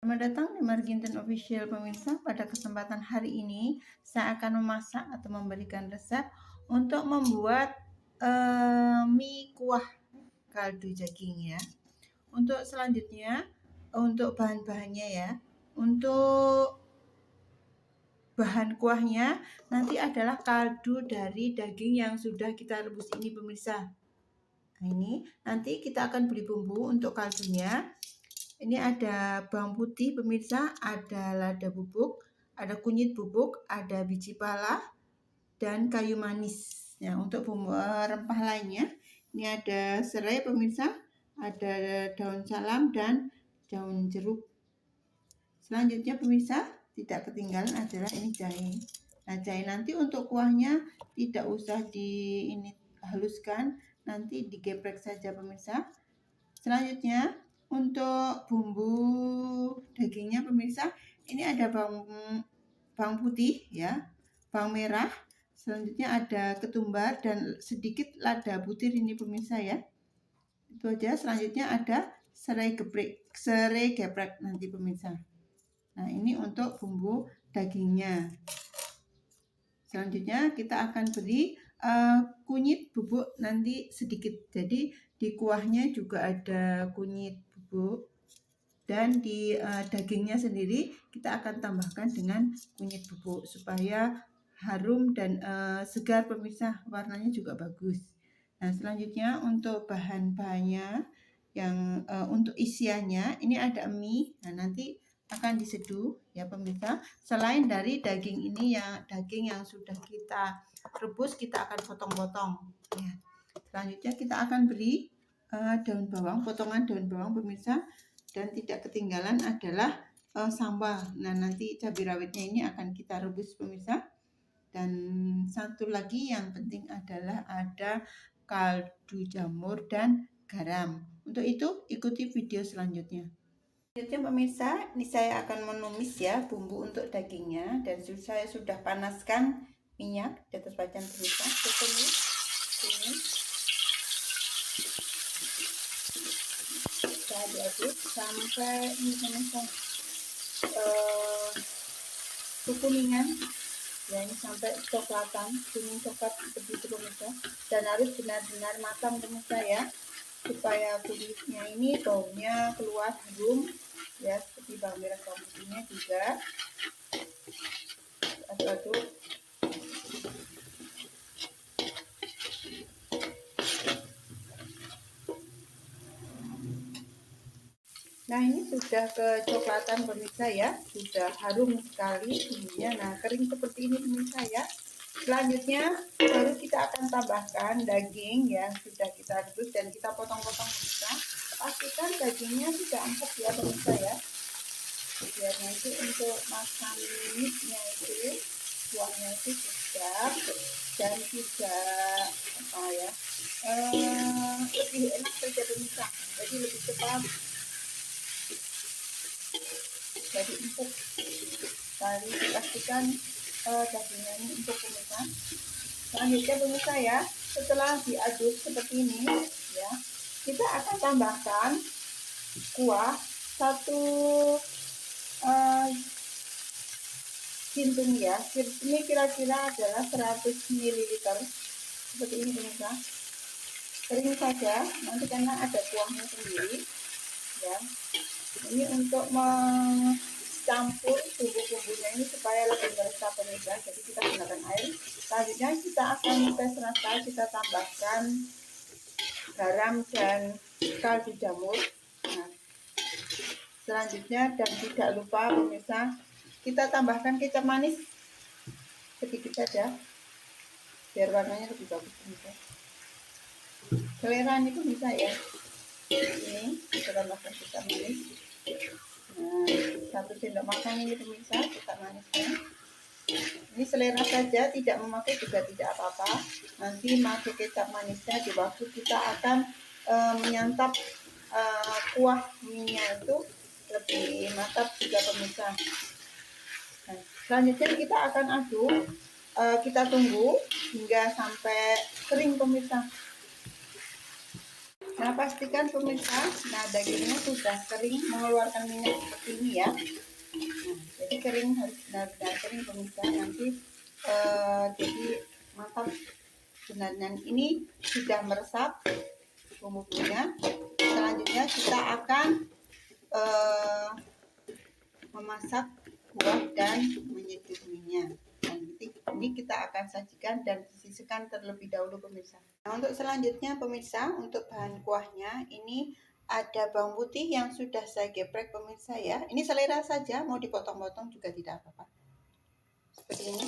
Selamat datang di Marginten Official pemirsa. Pada kesempatan hari ini saya akan memasak atau memberikan resep untuk membuat mie kuah kaldu daging ya. Untuk selanjutnya untuk bahan-bahannya ya. Untuk bahan kuahnya nanti adalah kaldu dari daging yang sudah kita rebus ini pemirsa. Nah, ini nanti kita akan beli bumbu untuk kaldunya. Ini ada bawang putih pemirsa, ada lada bubuk, ada kunyit bubuk, ada biji pala, dan kayu manis. Ya, untuk bumbu rempah lainnya, ini ada serai pemirsa, ada daun salam dan daun jeruk. Selanjutnya pemirsa, tidak ketinggalan adalah ini jahe. Nah, jahe nanti untuk kuahnya tidak usah haluskan, nanti digeprek saja pemirsa. Selanjutnya untuk bumbu dagingnya pemirsa, ini ada bawang putih ya, bawang merah, selanjutnya ada ketumbar dan sedikit lada butir ini pemirsa ya. Itu aja. Selanjutnya ada serai geprek nanti pemirsa. Nah, ini untuk bumbu dagingnya. Selanjutnya kita akan beri kunyit bubuk nanti sedikit. Jadi di kuahnya juga ada kunyit bubuk dan di dagingnya sendiri kita akan tambahkan dengan kunyit bubuk supaya harum dan segar pemirsa, warnanya juga bagus. Nah, selanjutnya untuk bahan-bahannya yang untuk isiannya ini ada mie. Nah, nanti akan diseduh ya pemirsa. Selain dari daging ini daging yang sudah kita rebus, kita akan potong-potong ya. Selanjutnya kita akan beri daun bawang, potongan daun bawang pemirsa, dan tidak ketinggalan adalah sambal. Nah, nanti cabai rawitnya ini akan kita rebus pemirsa. Dan satu lagi yang penting adalah ada kaldu jamur dan garam. Untuk itu ikuti video selanjutnya. Selanjutnya pemirsa, ini saya akan menumis ya bumbu untuk dagingnya, dan saya sudah panaskan minyak di atas wajan pemirsa. Tumis ini saya diaduk sampai ini pemirsa kuningan ya, ini sampai coklatan, kuning coklat seperti itu pemirsa, dan harus benar-benar matang pemirsa ya, supaya kulitnya ini baunya keluar harum ya, seperti bawang merah bawang putihnya juga aduk-aduk. Nah, ini sudah kecoklatan pemirsa ya, sudah harum sekali bumbunya. Nah, kering seperti ini pemirsa ya. Selanjutnya baru kita akan tambahkan daging ya, sudah kita rebus dan kita potong-potong pemirsa. Pastikan dagingnya tidak empuk ya pemirsa ya, biarnya itu untuk makan mie-nya itu kuahnya itu sedap dan tidak lebih enak saja pemirsa, jadi lebih cepat, jadi empuk. Tadi dipastikan dagingnya ini empuk pemirsa. Selanjutnya pemirsa ya, setelah diaduk seperti ini ya, kita akan tambahkan kuah 1 gintung ya. Ini kira-kira adalah 100 ml seperti ini pemirsa. Kering saja nanti karena ada kuahnya sendiri ya. Ini untuk mencampur bumbu-bumbunya ini supaya lebih meresap pemirsa, jadi kita gunakan air. Selanjutnya kita akan tes rasa, kita tambahkan garam dan kaldu jamur. Nah, selanjutnya dan tidak lupa pemirsa, kita tambahkan kecap manis sedikit saja biar warnanya lebih bagus pemirsa. Selera ini pemirsa ya. Ini kita tambahkan kecap manis. Nah, 1 sendok makan ini pemirsa kecap manisnya. Ini selera saja, tidak memakai juga tidak apa-apa. Nanti pakai kecap manisnya di waktu kita akan menyantap kuah mie-nya itu lebih mantap juga pemirsa. Nah, selanjutnya kita akan aduk, kita tunggu hingga sampai kering pemirsa. Nah, pastikan pemirsa, nah dagingnya sudah kering mengeluarkan minyak seperti ini ya. Nah, jadi kering, harus benar-benar kering pemirsa, nanti jadi mantap. Sebenarnya ini sudah meresap bumbunya. Selanjutnya kita akan memasak buah dan menyeduhinya. Nanti ini kita akan sajikan dan disisihkan terlebih dahulu pemirsa. Nah, untuk selanjutnya pemirsa, untuk bahan kuahnya ini ada bawang putih yang sudah saya geprek pemirsa ya. Ini selera saja, mau dipotong-potong juga tidak apa-apa. Seperti ini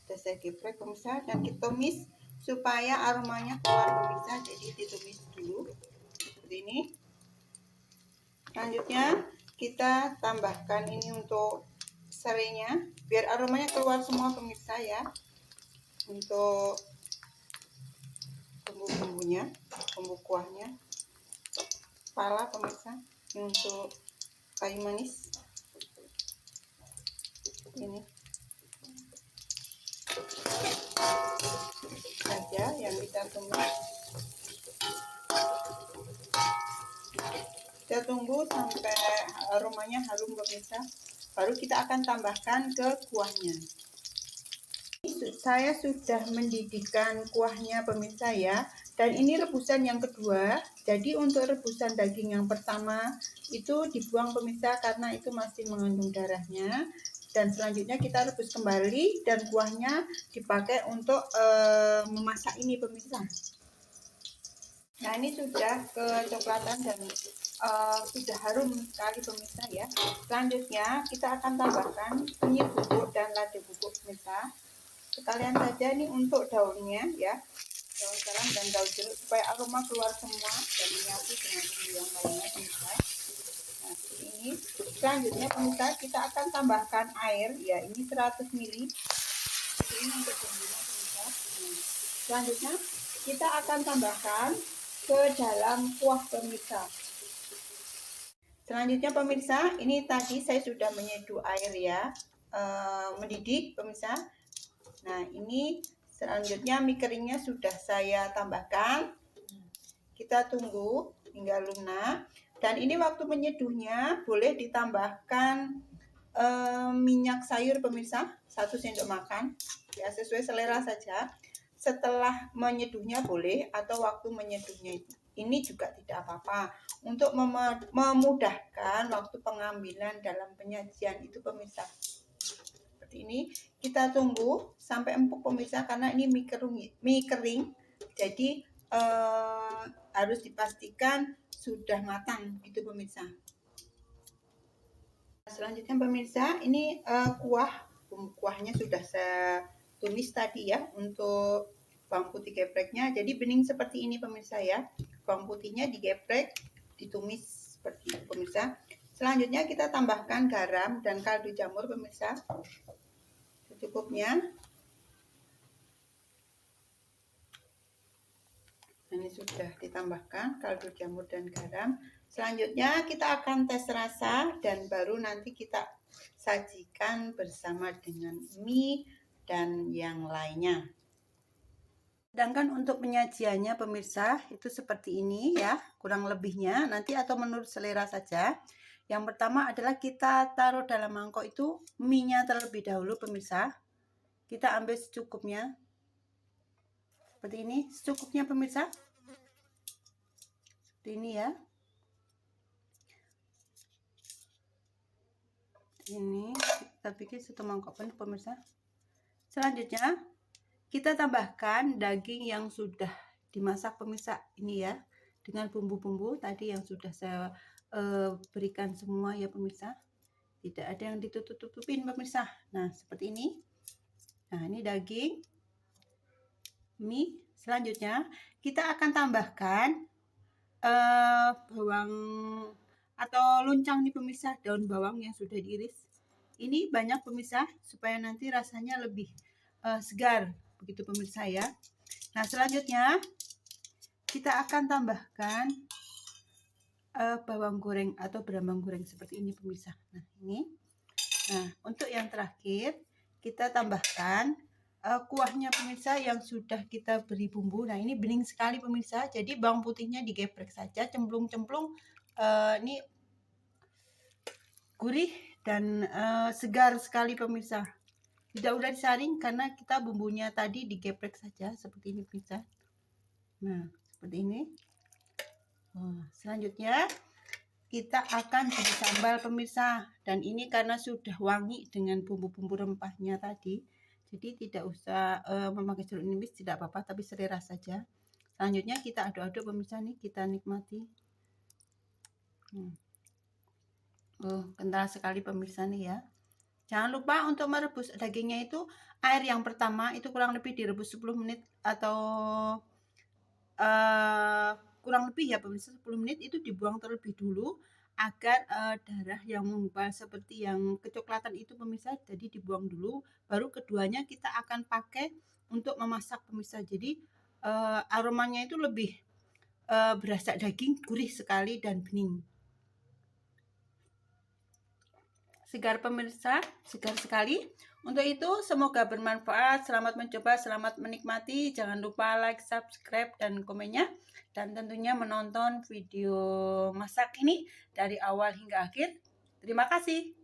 sudah saya geprek pemirsa, dan kita tumis supaya aromanya keluar pemirsa. Jadi ditumis dulu seperti ini. Selanjutnya kita tambahkan ini untuk serainya biar aromanya keluar semua pemirsa ya. Untuk bumbu-bumbunya, bumbu kuahnya, pala pemirsa. Ini untuk kayu manis ini saja yang kita tumis. Kita tunggu sampai aromanya harum pemirsa, baru kita akan tambahkan ke kuahnya. Saya sudah mendidihkan kuahnya pemirsa ya, dan ini rebusan yang kedua. Jadi untuk rebusan daging yang pertama itu dibuang pemirsa karena itu masih mengandung darahnya, dan selanjutnya kita rebus kembali dan kuahnya dipakai untuk memasak ini pemirsa. Nah, ini sudah kecoklatan dan sudah harum sekali pemirsa ya. Selanjutnya kita akan tambahkan kunyit bubuk dan lada bubuk pemirsa. Sekalian saja ini untuk daunnya ya, daun salam dan daun jeruk supaya aroma keluar semua dan menyatu dengan bumbu yang lainnya pemirsa. Nah, seperti ini. Selanjutnya pemirsa, kita akan tambahkan air ya, ini 100 ml. Ini untuk bumbunya pemirsa. Selanjutnya kita akan tambahkan ke dalam kuah pemirsa. Selanjutnya pemirsa, ini tadi saya sudah menyeduh air ya, mendidih pemirsa. Nah, ini selanjutnya mie keringnya sudah saya tambahkan. Kita tunggu hingga lunak. Dan ini waktu menyeduhnya boleh ditambahkan minyak sayur pemirsa, 1 sendok makan ya, sesuai selera saja. Setelah menyeduhnya boleh, atau waktu menyeduhnya ini juga tidak apa-apa, untuk memudahkan waktu pengambilan dalam penyajian itu pemirsa. Seperti ini kita tunggu sampai empuk pemirsa, karena ini mie kering jadi harus dipastikan sudah matang gitu pemirsa. Selanjutnya pemirsa, ini kuahnya sudah saya tumis tadi ya, untuk bawang putih gepreknya. Jadi bening seperti ini pemirsa ya, bawang putihnya digeprek, ditumis seperti itu pemirsa. Selanjutnya kita tambahkan garam dan kaldu jamur pemirsa secukupnya. Ini sudah ditambahkan kaldu jamur dan garam. Selanjutnya kita akan tes rasa dan baru nanti kita sajikan bersama dengan mie dan yang lainnya. Sedangkan untuk penyajiannya pemirsa itu seperti ini ya, kurang lebihnya nanti atau menurut selera saja. Yang pertama adalah kita taruh dalam mangkok itu mie-nya terlebih dahulu pemirsa. Kita ambil secukupnya. Seperti ini, secukupnya pemirsa. Seperti ini ya. Ini kita bikin 1 mangkok penuh pemirsa. Selanjutnya kita tambahkan daging yang sudah dimasak pemirsa ini ya, dengan bumbu-bumbu tadi yang sudah saya berikan semua ya pemirsa. Tidak ada yang ditutup-tutupin pemirsa. Nah, seperti ini. Nah, ini daging mie. Selanjutnya kita akan tambahkan bawang atau luncang nih pemirsa, daun bawang yang sudah diiris. Ini banyak pemirsa supaya nanti rasanya lebih segar begitu pemirsa ya. Nah, selanjutnya kita akan tambahkan bawang goreng atau brambang goreng seperti ini pemirsa. Nah, ini. Nah, untuk yang terakhir kita tambahkan kuahnya pemirsa yang sudah kita beri bumbu. Nah, ini bening sekali pemirsa. Jadi bawang putihnya digeprek saja, cemplung-cemplung. Ini gurih dan segar sekali pemirsa. Tidak udah disaring karena kita bumbunya tadi digeprek saja seperti ini pemirsa. Nah, seperti ini. Selanjutnya kita akan beri sambal pemirsa, dan ini karena sudah wangi dengan bumbu-bumbu rempahnya tadi, jadi tidak usah memakai jeruk nipis, tidak apa-apa, tapi selera saja. Selanjutnya kita aduk-aduk pemirsa, nih kita nikmati. Kental sekali pemirsa nih ya. Jangan lupa untuk merebus dagingnya itu, air yang pertama itu kurang lebih direbus 10 menit atau kurang lebih ya pemirsa 10 menit, itu dibuang terlebih dulu agar darah yang menggumpal seperti yang kecoklatan itu pemirsa, jadi dibuang dulu. Baru keduanya kita akan pakai untuk memasak pemirsa. Jadi aromanya itu lebih berasa daging, gurih sekali dan bening. Segar pemirsa, segar sekali. Untuk itu semoga bermanfaat. Selamat mencoba, selamat menikmati. Jangan lupa like, subscribe, dan komennya. Dan tentunya menonton video masak ini dari awal hingga akhir. Terima kasih.